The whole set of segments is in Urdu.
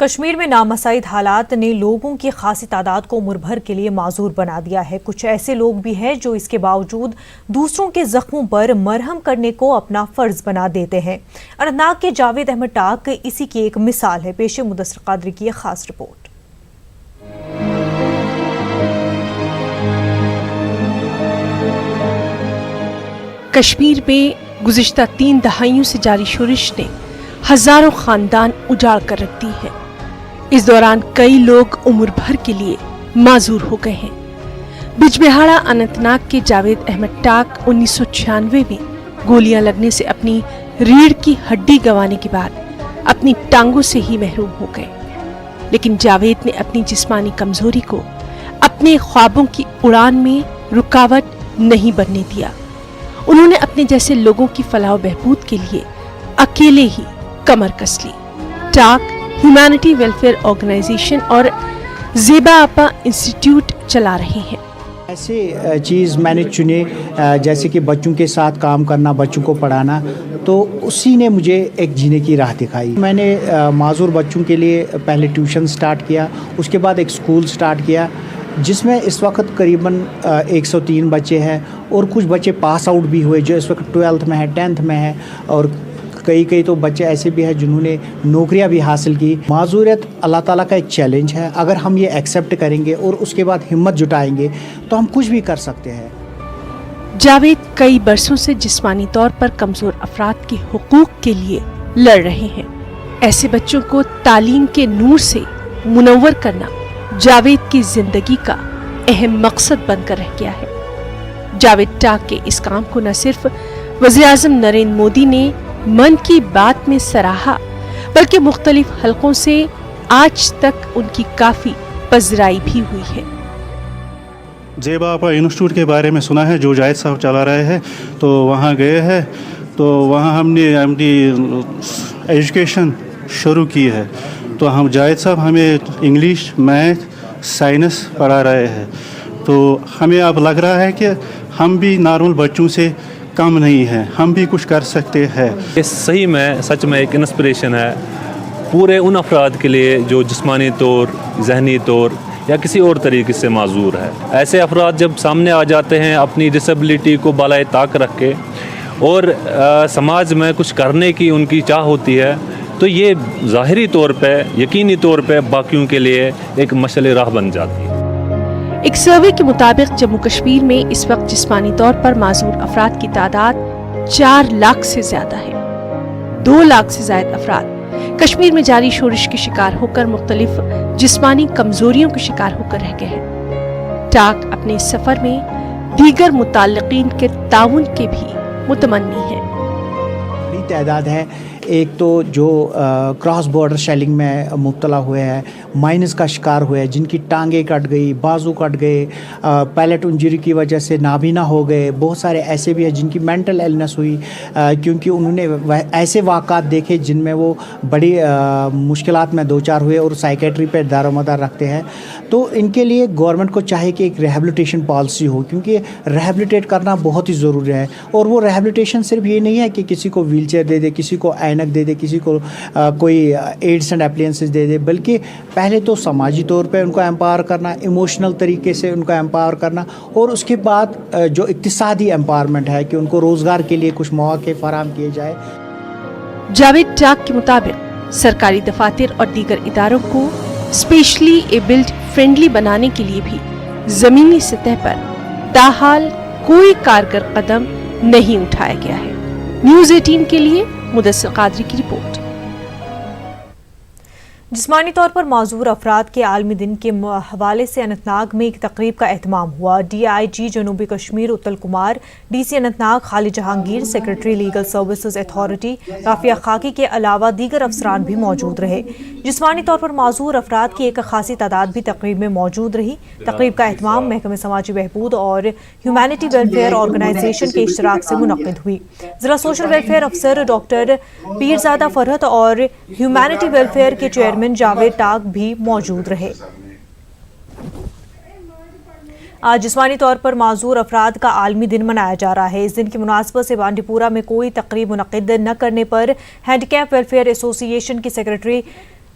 کشمیر میں نامساعد حالات نے لوگوں کی خاصی تعداد کو عمر بھر کے لیے معذور بنا دیا ہے۔ کچھ ایسے لوگ بھی ہیں جو اس کے باوجود دوسروں کے زخموں پر مرہم کرنے کو اپنا فرض بنا دیتے ہیں۔ اننت ناگ کے جاوید احمد ٹاک اسی کی ایک مثال ہے۔ پیش مدثر قادری کی ایک خاص رپورٹ۔ کشمیر میں گزشتہ 3 دہائیوں سے جاری شورش نے ہزاروں خاندان اجاڑ کر رکھ دی ہے۔ اس دوران کئی لوگ عمر بھر کے لیے معذور ہو گئے ہیں۔ بجبہاڑا اننت ناگ کے جاوید احمد ٹاک 1996 میں گولیاں لگنے سے اپنی ریڑھ کی ہڈی گنوانے کے بعد اپنی ٹانگوں سے ہی محروم ہو گئے، لیکن جاوید نے اپنی جسمانی کمزوری کو اپنے خوابوں کی اڑان میں رکاوٹ نہیں بننے دیا۔ انہوں نے اپنے جیسے لوگوں کی فلاح و بہبود کے لیے اکیلے ہی کمر کس لی۔ ٹاک ہیومینٹی ویلفیئر آرگنائزیشن اور زیبا آپا انسٹیٹیوٹ چلا رہے ہیں۔ ایسے چیز میں نے چنے جیسے کہ بچوں کے ساتھ کام کرنا، بچوں کو پڑھانا، تو اسی نے مجھے ایک جینے کی راہ دکھائی۔ میں نے معذور بچوں کے لیے پہلے ٹیوشن سٹارٹ کیا، اس کے بعد ایک سکول سٹارٹ کیا جس میں اس وقت قریباً 103 بچے ہیں، اور کچھ بچے پاس آؤٹ بھی ہوئے جو اس وقت 12th میں ہے، 10th میں ہے، اور کئی تو بچے ایسے بھی ہیں جنہوں نے نوکریاں بھی حاصل کی۔ معذوریت اللہ تعالیٰ کا ایک چیلنج ہے، اگر ہم یہ ایکسیپٹ کریں گے اور اس کے بعد ہمت جٹائیں گے تو ہم کچھ بھی کر سکتے ہیں۔ جاوید کئی برسوں سے جسمانی طور پر کمزور افراد کے حقوق کے لیے لڑ رہے ہیں۔ ایسے بچوں کو تعلیم کے نور سے منور کرنا جاوید کی زندگی کا اہم مقصد بن کر رہ گیا ہے۔ جاوید ٹاک کے اس کام کو نہ صرف وزیراعظم نریندر مودی نے من کی بات میں سراہا، بلکہ مختلف حلقوں سے آج تک ان کی کافی پذیرائی بھی ہوئی ہے۔ زیبا آپا انسٹیٹیوٹ کے بارے میں سنا ہے جو جاوید صاحب چلا رہے ہیں، تو وہاں گئے ہیں، تو وہاں ہم نے اپنی ایجوکیشن شروع کی ہے۔ تو ہم جاوید صاحب ہمیں انگلش، میتھ، سائنس پڑھا رہے ہیں، تو ہمیں اب لگ رہا ہے کہ ہم بھی نارمل بچوں سے کم نہیں ہیں، ہم بھی کچھ کر سکتے ہیں۔ اس صحیح میں سچ میں ایک انسپریشن ہے پورے ان افراد کے لیے جو جسمانی طور، ذہنی طور یا کسی اور طریقے سے معذور ہے۔ ایسے افراد جب سامنے آ جاتے ہیں اپنی ڈسیبلٹی کو بالائے طاق رکھ کے، اور سماج میں کچھ کرنے کی ان کی چاہ ہوتی ہے، تو یہ ظاہری طور پہ، یقینی طور پہ باقیوں کے لیے ایک مشعل راہ بن جاتی ہے۔ ایک سروے کے مطابق جموں کشمیر میں اس وقت جسمانی طور پر معذور افراد کی تعداد 4 لاکھ سے زیادہ ہے۔ 2 لاکھ سے زائد افراد کشمیر میں جاری شورش کے شکار ہو کر مختلف جسمانی کمزوریوں کے شکار ہو کر رہ گئے ہیں۔ ٹاک اپنے سفر میں دیگر متعلقین کے تعاون کے بھی متمنی ہیں۔ بڑی تعداد ہے، ایک تو جو کراس بارڈر شیلنگ میں مبتلا ہوئے ہیں، مائنز کا شکار ہوئے ہیں، جن کی ٹانگیں کٹ گئی، بازو کٹ گئے، پیلٹ انجری کی وجہ سے نابینا ہو گئے۔ بہت سارے ایسے بھی ہیں جن کی مینٹل ایلنس ہوئی کیونکہ انہوں نے ایسے واقعات دیکھے جن میں وہ بڑی مشکلات میں دوچار ہوئے اور سائیکیٹری پہ دار و مدار رکھتے ہیں۔ تو ان کے لیے گورنمنٹ کو چاہے کہ ایک ریہیبلیٹیشن پالیسی ہو، کیونکہ ریہیبلیٹیٹ کرنا بہت ہی ضروری ہے۔ اور وہ ریہیبلیٹیشن صرف یہ نہیں ہے کہ کسی کو ویل چیئر دے دے، کسی کو اینک دے دے، کسی کو کوئی ایڈس اینڈ اپلائنسز دے دے، بلکہ پہلے تو سماجی طور پہ ان کو امپاور کرنا، ایموشنل طریقے سے ان کو امپاور کرنا، اور اس کے بعد جو اقتصادی امپاورمنٹ ہے کہ ان کو روزگار کے لیے کچھ مواقع فراہم کیے جائے۔ جاوید ٹاک کے مطابق سرکاری دفاتر اور دیگر اداروں کو اسپیشلی ایبلڈ فرینڈلی بنانے کے لیے بھی زمینی سطح پر تاحال کوئی کارگر قدم نہیں اٹھایا گیا ہے۔ نیوز 18 کے لیے مدثر قادری کی رپورٹ۔ جسمانی طور پر معذور افراد کے عالمی دن کے حوالے سے اننت ناگ میں ایک تقریب کا اہتمام ہوا۔ ڈی آئی جی جنوبی Kashmir Atul Kumar, D C Anantnag Khalid Jahangir, secretary legal services authority Rafia Khaki کے علاوہ دیگر افسران بھی موجود رہے۔ جسمانی طور پر معذور افراد کی ایک خاصی تعداد بھی تقریب میں موجود رہی۔ تقریب کا اہتمام محکمہ سماجی بہبود اور ہیومینٹی ویلفیئر آرگنائزیشن کے اشتراک سے منعقد ہوئی۔ ضلع سوشل ویلفیئر افسر ڈاکٹر پیرزادہ فرحت اور ہیومینٹی ویلفیئر کے چیئرمین جاوید ٹاک بھی موجود رہے۔ آج جسمانی طور پر معذور افراد کا عالمی دن منایا جا رہا ہے۔ اس دن کی مناسبت سے بانڈی پورہ میں کوئی تقریب منعقد نہ کرنے پر ہینڈی کیپ ویلفیئر ایسوسی ایشن کی سیکرٹری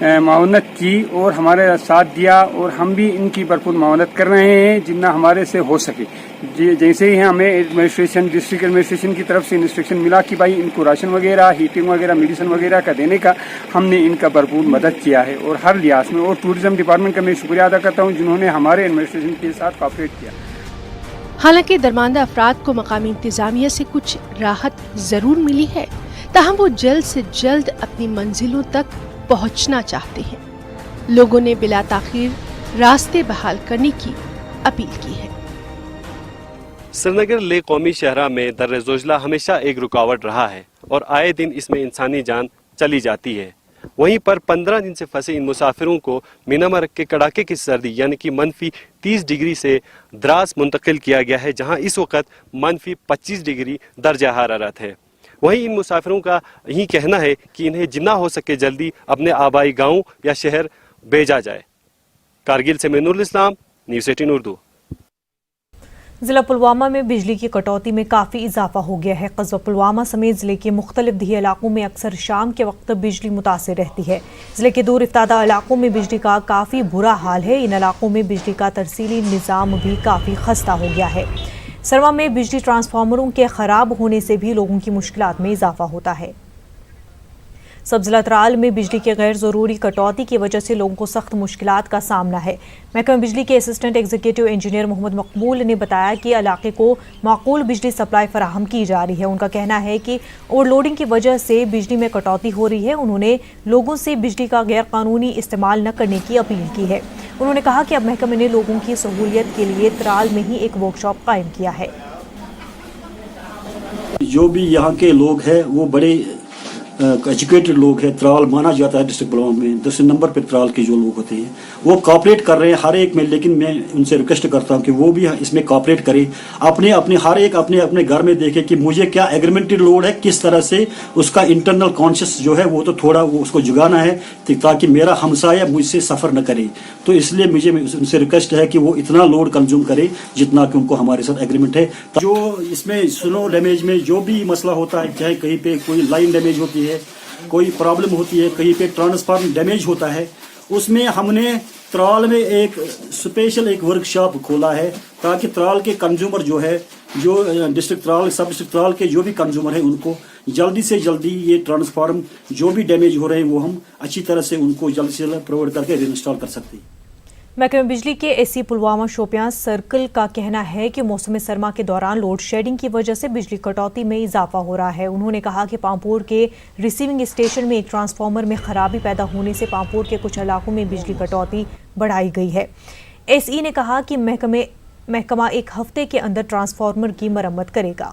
معاونت کی اور ہمارے ساتھ دیا اور ہم بھی ان کی بھرپور معاونت کر رہے ہیں جتنا ہمارے سے ہو سکے. جیسے ہی ہمیں ایڈمنسٹریشن ڈسٹرکٹ ایڈمنسٹریشن کی طرف سے انسٹرکشن ملا کہ بھائی ان کو راشن وغیرہ ہیٹنگ وغیرہ میڈیسن وغیرہ کا دینے کا, ہم نے ان کا بھرپور مدد کیا ہے اور ہر لحاظ میں. اور ٹورزم ڈپارٹمنٹ کا میں شکریہ ادا کرتا ہوں جنہوں نے ہمارے ایڈمنسٹریشن کے ساتھ کوآپریٹ کیا. حالانکہ درماندہ افراد کو مقامی انتظامیہ سے کچھ راحت ضرور ملی ہے, تاہم وہ جلد سے جلد اپنی منزلوں تک پہنچنا چاہتے ہیں. لوگوں نے بلا تاخیر راستے بحال کرنے کی اپیل کی ہے. سرینگر لے قومی شاہراہ میں در زوجلہ ہمیشہ ایک رکاوٹ رہا ہے اور آئے دن اس میں انسانی جان چلی جاتی ہے. وہیں پر 15 دن سے پھنسے ان مسافروں کو مینامار کے کڑاکے کی سردی یعنی کہ -30 ڈگری سے دراز منتقل کیا گیا ہے, جہاں اس وقت -25 ڈگری درجہ حرارت ہے. وہیں ان مسافروں کا یہی کہنا ہے کہ انہیں جتنا ہو سکے جلدی اپنے آبائی گاؤں یا شہر بھیجا جائے. کارگل سے میں نور الاسلام, نیوز 18 اردو. ضلع پلوامہ میں بجلی کی کٹوتی میں کافی اضافہ ہو گیا ہے. قصبہ پلوامہ سمیت ضلع کے مختلف دیہی علاقوں میں اکثر شام کے وقت بجلی متاثر رہتی ہے. ضلع کے دور افتادہ علاقوں میں بجلی کا کافی برا حال ہے. ان علاقوں میں بجلی کا ترسیلی نظام بھی کافی خستہ ہو گیا ہے. سرما میں بجلی ٹرانسفارمروں کے خراب ہونے سے بھی لوگوں کی مشکلات میں اضافہ ہوتا ہے. سب ضلع ترال میں بجلی کے غیر ضروری کٹوتی کی وجہ سے لوگوں کو سخت مشکلات کا سامنا ہے. محکمہ بجلی کے اسسٹنٹ ایگزیکٹو انجینئر محمد مقبول نے بتایا کہ علاقے کو معقول بجلی سپلائی فراہم کی جا رہی ہے. ان کا کہنا ہے کہ اوور لوڈنگ کی وجہ سے بجلی میں کٹوتی ہو رہی ہے. انہوں نے لوگوں سے بجلی کا غیر قانونی استعمال نہ کرنے کی اپیل کی ہے. انہوں نے کہا کہ اب محکمے نے لوگوں کی سہولیت کے لیے ترال میں ہی ایک ورک شاپ قائم کیا ہے. جو بھی یہاں کے لوگ ہیں وہ بڑے ایجوکیٹڈ لوگ ہیں. ترال مانا جاتا ہے ڈسٹرکٹ پلوامہ میں 10 نمبر پہ ترال کے جو لوگ ہوتے ہیں وہ کوآپریٹ کر رہے ہیں ہر ایک میں. لیکن میں ان سے ریکویسٹ کرتا ہوں کہ وہ بھی اس میں کوآپریٹ کرے. اپنے ہر ایک اپنے گھر میں دیکھے کہ مجھے کیا ایگریمنٹڈ لوڈ ہے, کس طرح سے اس کا انٹرنل کانشیس جو ہے وہ تو تھوڑا وہ اس کو جگانا ہے تاکہ میرا ہمسایہ مجھ سے سفر نہ کرے. تو اس لیے مجھے ان سے ریکویسٹ ہے کہ وہ اتنا لوڈ کنزیوم کرے جتنا کہ ان کو ہمارے ساتھ ایگریمنٹ ہے. جو اس میں سنو ڈیمیج میں جو بھی مسئلہ ہوتا ہے, چاہے کہیں پہ کوئی لائن ڈیمیج ہوتی ہے, کوئی پرابلم ہوتی ہے, کہیں پہ ٹرانسفارم ڈیمیج ہوتا ہے, اس میں ہم نے ترال میں ایک اسپیشل ایک ورک شاپ کھولا ہے تاکہ ترال کے کنزیومر جو ہے, جو ڈسٹرکٹ ترال سب ڈسٹرکٹ ترال کے جو بھی کنزیومر ہیں ان کو جلدی سے جلدی یہ ٹرانسفارم جو بھی ڈیمیج ہو رہے ہیں وہ ہم اچھی طرح سے ان کو جلد سے جلد پرووائڈ کر کے ری انسٹال کر سکتے ہیں. محکمہ بجلی کے اے سی پلوامہ شوپیان سرکل کا کہنا ہے کہ موسم سرما کے دوران لوڈ شیڈنگ کی وجہ سے بجلی کٹوتی میں اضافہ ہو رہا ہے. انہوں نے کہا کہ پامپور کے ریسیونگ اسٹیشن میں ایک ٹرانسفارمر میں خرابی پیدا ہونے سے پامپور کے کچھ علاقوں میں بجلی کٹوتی بڑھائی گئی ہے. ایس ای نے کہا کہ محکمہ ایک ہفتے کے اندر ٹرانسفارمر کی مرمت کرے گا.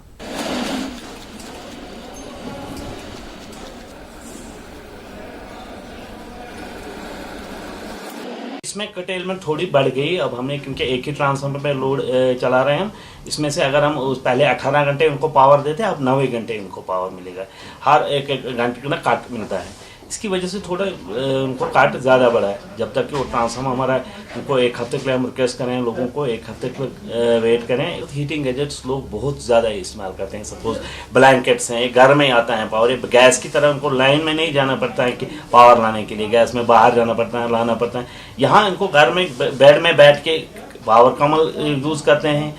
اس میں کٹیلمنٹ تھوڑی بڑھ گئی. اب ہم نے کیونکہ ایک ہی ٹرانسفارمر پہ لوڈ چلا رہے ہیں ہم, اس میں سے اگر ہم پہلے 18 گھنٹے ان کو پاور دیتے اب 90 گھنٹے ان کو پاور ملے گا. ہر ایک گھنٹے کا کٹ ملتا ہے. اس کی وجہ سے تھوڑا ان کو کٹ زیادہ بڑھا ہے. جب تک کہ وہ ٹرانسفارمر ہمارا ان کو ایک ہفتے کے لیے ہم ریکویسٹ کریں لوگوں کو ایک ہفتے کے لیے ویٹ کریں. ہیٹنگ گیجٹس لوگ بہت زیادہ استعمال کرتے ہیں. سپوز بلینکٹس ہیں, گھر میں آتا ہے پاور. گیس کی طرح ان کو لائن میں نہیں جانا پڑتا ہے کہ پاور لانے کے لیے, گیس میں باہر جانا پڑتا ہے لانا پڑتا ہے. یہاں ان کو گھر میں بیڈ میں بیٹھ کے پاور کمل یوز کرتے ہیں,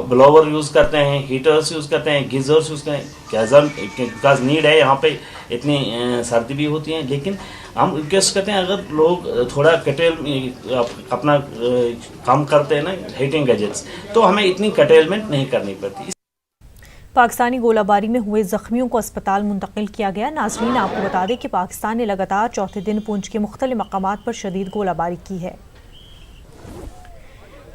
بلوور یوز کرتے ہیں, ہیٹرز یوز کرتے ہیں, گیزرز یوز کرتے ہیں. بکاز نیڈ ہے یہاں پہ, اتنی سردی بھی ہوتی ہیں. لیکن ہم ریکویسٹ کرتے ہیں اگر لوگ تھوڑا کٹیل اپنا کم کرتے ہیں نا ہیٹنگ گیجٹس, تو ہمیں اتنی کٹیلمنٹ نہیں کرنی پڑتی. پاکستانی گولہ باری میں ہوئے زخمیوں کو اسپتال منتقل کیا گیا. ناظرین آپ کو بتا دیں کہ پاکستان نے لگاتار چوتھے دن پونچھ کے مختلف مقامات پر شدید گولہ باری کی ہے.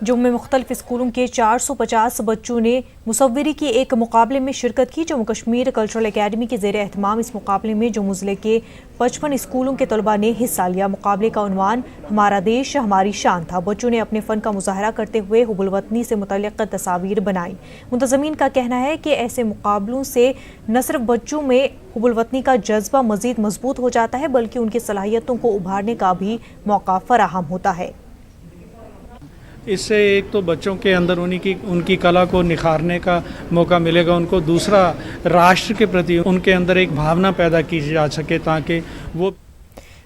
جموں میں مختلف اسکولوں کے 450 بچوں نے مصوری کے ایک مقابلے میں شرکت کی. جموں کشمیر کلچرل اکیڈمی کے زیر اہتمام اس مقابلے میں جموں ضلع کے 55 اسکولوں کے طلباء نے حصہ لیا. مقابلے کا عنوان ہمارا دیش ہماری شان تھا. بچوں نے اپنے فن کا مظاہرہ کرتے ہوئے حب الوطنی سے متعلق تصاویر بنائیں. منتظمین کا کہنا ہے کہ ایسے مقابلوں سے نہ صرف بچوں میں حب الوطنی کا جذبہ مزید مضبوط ہو جاتا ہے بلکہ ان کی صلاحیتوں کو ابھارنے کا بھی موقع فراہم ہوتا ہے. اس سے ایک تو بچوں کے اندر ان کی کلا کو نکھارنے کا موقع ملے گا ان کو, دوسرا راشٹر کے پرتی ان کے اندر ایک بھاونا پیدا کی جا سکے تاکہ وہ.